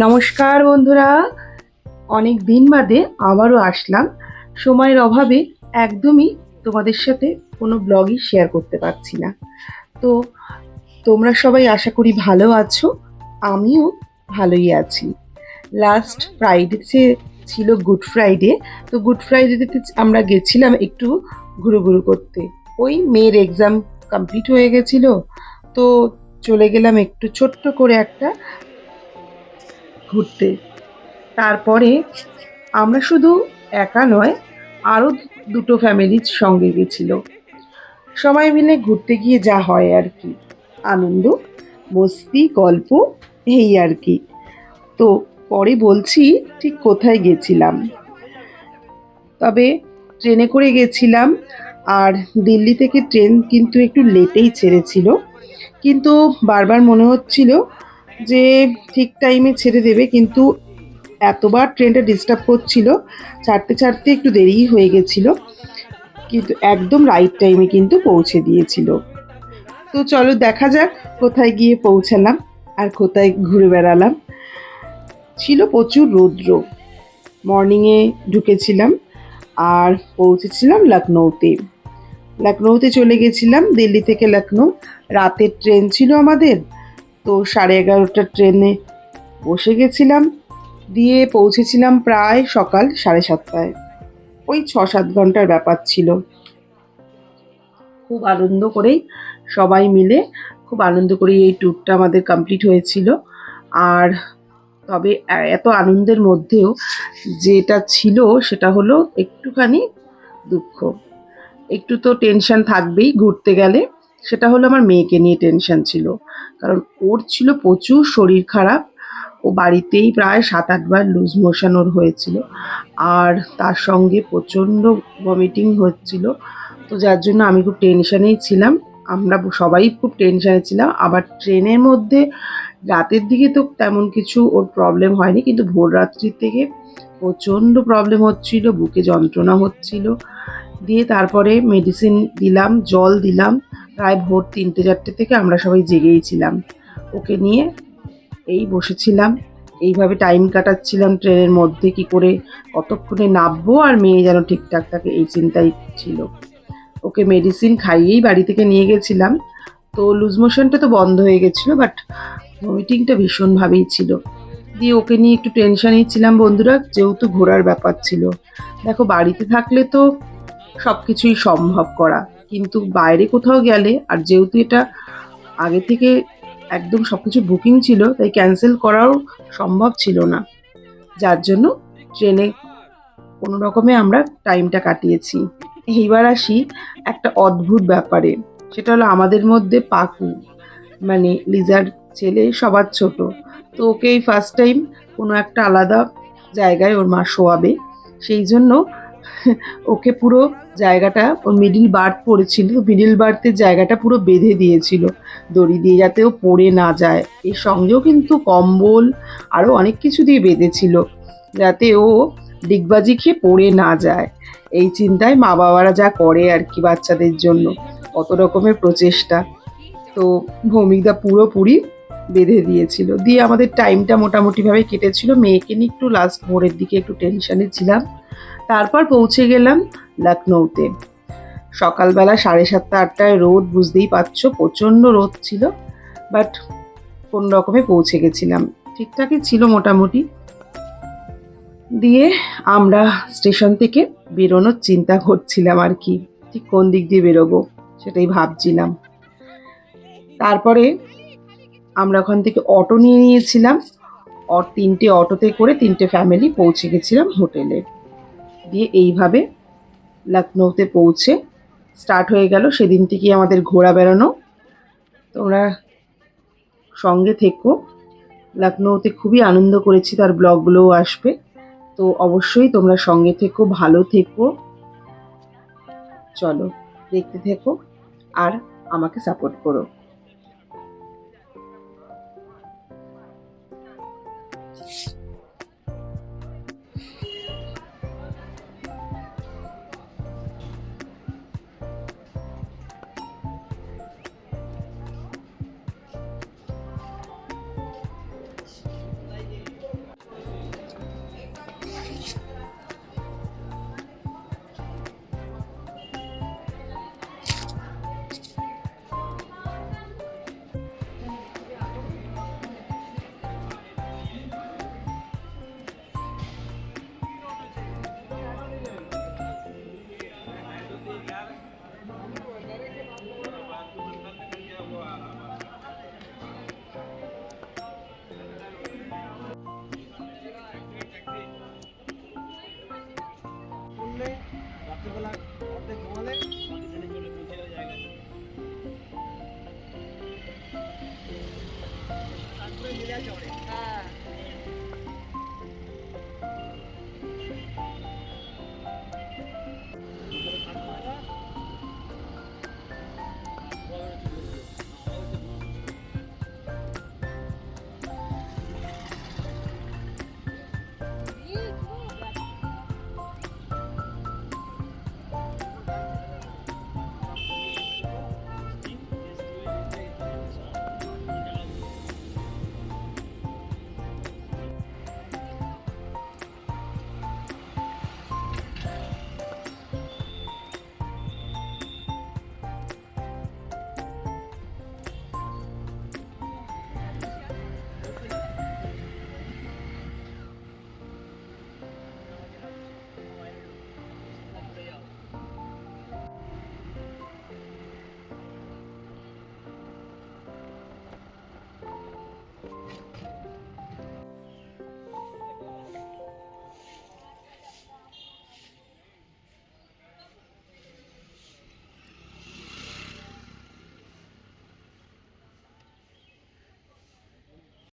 নমস্কার বন্ধুরা, অনেক দিন বাদে আবারও আসলাম। সময়ের অভাবে একদমই তোমাদের সাথে কোনো ব্লগই শেয়ার করতে পারছি না। তো তোমরা সবাই আশা করি ভালো আছো, আমিও ভালোই আছি। লাস্ট ফ্রাইডে ছিল গুড ফ্রাইডে। তো গুড ফ্রাইডেতে আমরা গেছিলাম একটু ঘুরু করতে। ওই মেয়ের এক্সাম কমপ্লিট হয়ে গেছিলো, তো চলে গেলাম একটু ছোট্ট করে একটা ঘুরতে। তারপরে আমরা শুধু একা নয়, আরও দুটো ফ্যামিলির সঙ্গে গেছিল। সবাই মিলে ঘুরতে গিয়ে যা হয় আর কি, আনন্দ, মস্তি, গল্প, এই আর কি। তো পরে বলছি ঠিক কোথায় গেছিলাম। তবে ট্রেনে করে গেছিলাম, আর দিল্লি থেকে ট্রেন কিন্তু একটু লেটেই ছেড়েছিল, কিন্তু বারবার মনে হচ্ছিল যে ঠিক টাইমে ছেড়ে দেবে, কিন্তু এতবার ট্রেনটা ডিস্টার্ব করছিল, ছাড়তে ছাড়তে একটু দেরিই হয়ে গেছিল, কিন্তু একদম রাইট টাইমে কিন্তু পৌঁছে দিয়েছিল। তো চলো দেখা যাক কোথায় গিয়ে পৌঁছালাম আর কোথায় ঘুরে বেড়ালাম। ছিল প্রচুর রৌদ্র। মর্নিংয়ে ঢুকেছিলাম আর পৌঁছেছিলাম লখনৌতে। লখনৌতে চলে গেছিলাম, দিল্লি থেকে লখনৌ। রাতের ট্রেন ছিল আমাদের, তো 11:30টার ট্রেনে বসে গেছিলাম, দিয়ে পৌঁছেছিলাম প্রায় সকাল 7:30টায়। ওই 6-7 ঘন্টার ব্যাপার ছিল। খুব আনন্দ করেই সবাই মিলে খুব আনন্দ করেই এই ট্যুরটা আমাদের কমপ্লিট হয়েছিল। আর তবে এত আনন্দের মধ্যেও যেটা ছিল সেটা হলো একটুখানি দুঃখ। একটু তো টেনশন থাকবেই ঘুরতে গেলে, সেটা হলো আমার মেয়েকে নিয়ে টেনশন ছিল। কারণ ওর ছিল প্রচুর শরীর খারাপ, ও বাড়িতেই প্রায় 7-8 বার লুজ মোশন ওর হয়েছিল, আর তার সঙ্গে প্রচণ্ড ভমিটিং হচ্ছিল। তো যার জন্য আমি খুব টেনশানেই ছিলাম, আমরা সবাই খুব টেনশানে ছিলাম। আবার ট্রেনের মধ্যে রাতের দিকে তো তেমন কিছু ওর প্রবলেম হয়নি, কিন্তু ভোর রাত্রির থেকে প্রচণ্ড প্রবলেম হচ্ছিল, বুকে যন্ত্রণা হচ্ছিল। দিয়ে তারপরে মেডিসিন দিলাম, জল দিলাম। প্রায় ভোর 3টে-4টে থেকে আমরা সবাই জেগেই ছিলাম। ওকে নিয়ে এই বসেছিলাম, এইভাবে টাইম কাটাচ্ছিলাম ট্রেনের মধ্যে, কি করে কতক্ষণে নামবো আর মেয়ে যেন ঠিকঠাক থাকে এই চিন্তাই ছিল। ওকে মেডিসিন খাইয়েই বাড়ি থেকে নিয়ে গেছিলাম। তো লুজ মোশনটা তো বন্ধ হয়ে গেছিলো, বাট ভমিটিংটা ভীষণভাবেই ছিল। দিয়ে ওকে নিয়ে একটু টেনশানেই ছিলাম বন্ধুরা, যেহেতু ঘোরার ব্যাপার ছিল। দেখো বাড়িতে থাকলে তো সব কিছুই সম্ভব করা, কিন্তু বাইরে কোথাও গেলে, আর যেহেতু এটা আগে থেকে একদম সব কিছু বুকিং ছিল, তাই ক্যান্সেল করাও সম্ভব ছিল না। যার জন্য ট্রেনে কোনো রকমে আমরা টাইমটা কাটিয়েছি। এইবার আসি একটা অদ্ভুত ব্যাপারে, সেটা হলো আমাদের মধ্যে পাকু, মানে লিজার ছেলে সবার ছোট। তো ওকে এই ফার্স্ট টাইম কোনো একটা আলাদা জায়গায় ওর মা শোয়াবে, সেই জন্য ওকে পুরো জায়গাটা, ওর মিডিল বার্থ পড়েছিল, মিডিল বার্থের জায়গাটা পুরো বেঁধে দিয়েছিল দড়ি দিয়ে, যাতে ও পড়ে না যায়। এর সঙ্গেও কিন্তু কম্বল আরও অনেক কিছু দিয়ে বেঁধেছিল, যাতে ও ডিগবাজি খেয়ে পড়ে না যায়। এই চিন্তায় মা বাবারা যা করে আর কি বাচ্চাদের জন্য, কত রকমের প্রচেষ্টা। তো ভৌমিকদা পুরোপুরি বেঁধে দিয়েছিল। দিয়ে আমাদের টাইমটা মোটামুটিভাবে কেটেছিল। মেয়েকে নিয়ে একটু লাস্ট ভোরের দিকে একটু টেনশানে ছিলাম। তারপর পৌঁছে গেলাম লখনৌতে সকালবেলা 7:30-8টায়। রোদ বুঝতেই পারছো, প্রচণ্ড রোদ ছিল, বাট কোন রকমে পৌঁছে গেছিলাম, ঠিকঠাকই ছিল মোটামুটি। দিয়ে আমরা স্টেশন থেকে বেরোনোর চিন্তা করছিলাম আর কি, ঠিক কোন দিক দিয়ে বেরোবো সেটাই ভাবছিলাম। তারপরে আমরা ওখান থেকে অটো নিয়ে নিয়েছিলাম, 3টে অটোতে করে 3টে ফ্যামিলি পৌঁছে গেছিলাম হোটেলে। দিয়ে এইভাবে লখনৌতে পৌঁছে স্টার্ট হয়ে গেল সেদিন থেকেই আমাদের ঘোরা বেড়ানো। তোমরা সঙ্গে থেকো, লখনৌতে খুবই আনন্দ করেছি, তার ব্লগগুলোও আসবে, তো অবশ্যই তোমরা সঙ্গে থেকো, ভালো থেকো। চলো দেখতে থেকো আর আমাকে সাপোর্ট করো।